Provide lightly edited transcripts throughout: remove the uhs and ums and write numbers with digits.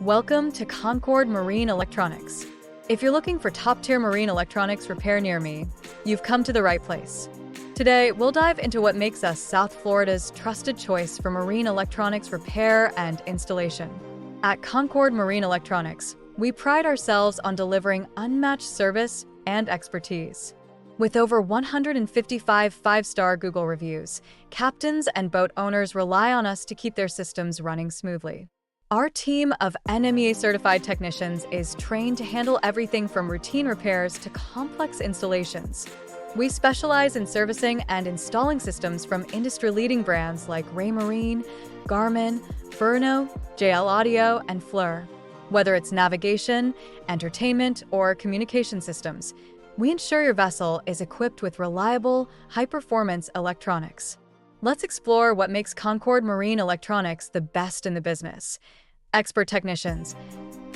Welcome to Concord Marine Electronics. If you're looking for top-tier marine electronics repair near me, you've come to the right place. Today, we'll dive into what makes us South Florida's trusted choice for marine electronics repair and installation. At Concord Marine Electronics, we pride ourselves on delivering unmatched service and expertise. With over 155 five-star Google reviews, captains and boat owners rely on us to keep their systems running smoothly. Our team of NMEA-certified technicians is trained to handle everything from routine repairs to complex installations. We specialize in servicing and installing systems from industry-leading brands like Raymarine, Garmin, Furuno, JL Audio, and Flir. Whether it's navigation, entertainment, or communication systems, we ensure your vessel is equipped with reliable, high-performance electronics. Let's explore what makes Concord Marine Electronics the best in the business. Expert technicians.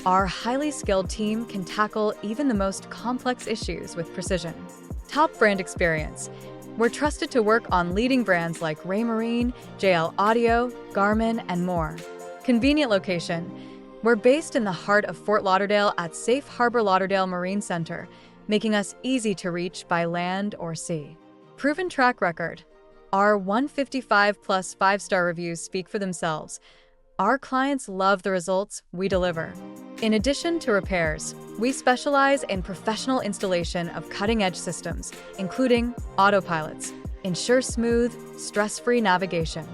Our highly skilled team can tackle even the most complex issues with precision. Top brand experience. We're trusted to work on leading brands like Raymarine, JL Audio, Garmin, and more. Convenient location. We're based in the heart of Fort Lauderdale at Safe Harbor Lauderdale Marine Center, making us easy to reach by land or sea. Proven track record. Our 155-plus five-star reviews speak for themselves. Our clients love the results we deliver. In addition to repairs, we specialize in professional installation of cutting-edge systems, including autopilots, ensure smooth, stress-free navigation,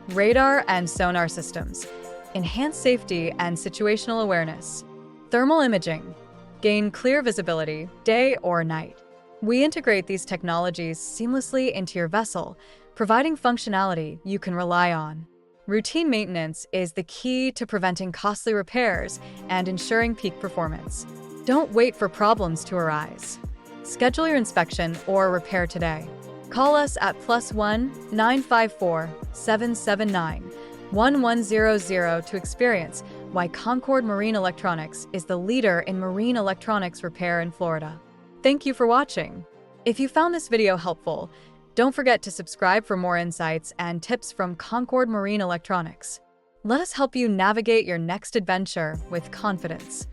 radar and sonar systems, enhance safety and situational awareness, thermal imaging, gain clear visibility, day or night. We integrate these technologies seamlessly into your vessel, providing functionality you can rely on. Routine maintenance is the key to preventing costly repairs and ensuring peak performance. Don't wait for problems to arise. Schedule your inspection or repair today. Call us at +1 954 779 1100 to experience why Concord Marine Electronics is the leader in marine electronics repair in Florida. Thank you for watching. If you found this video helpful, don't forget to subscribe for more insights and tips from Concord Marine Electronics. Let us help you navigate your next adventure with confidence.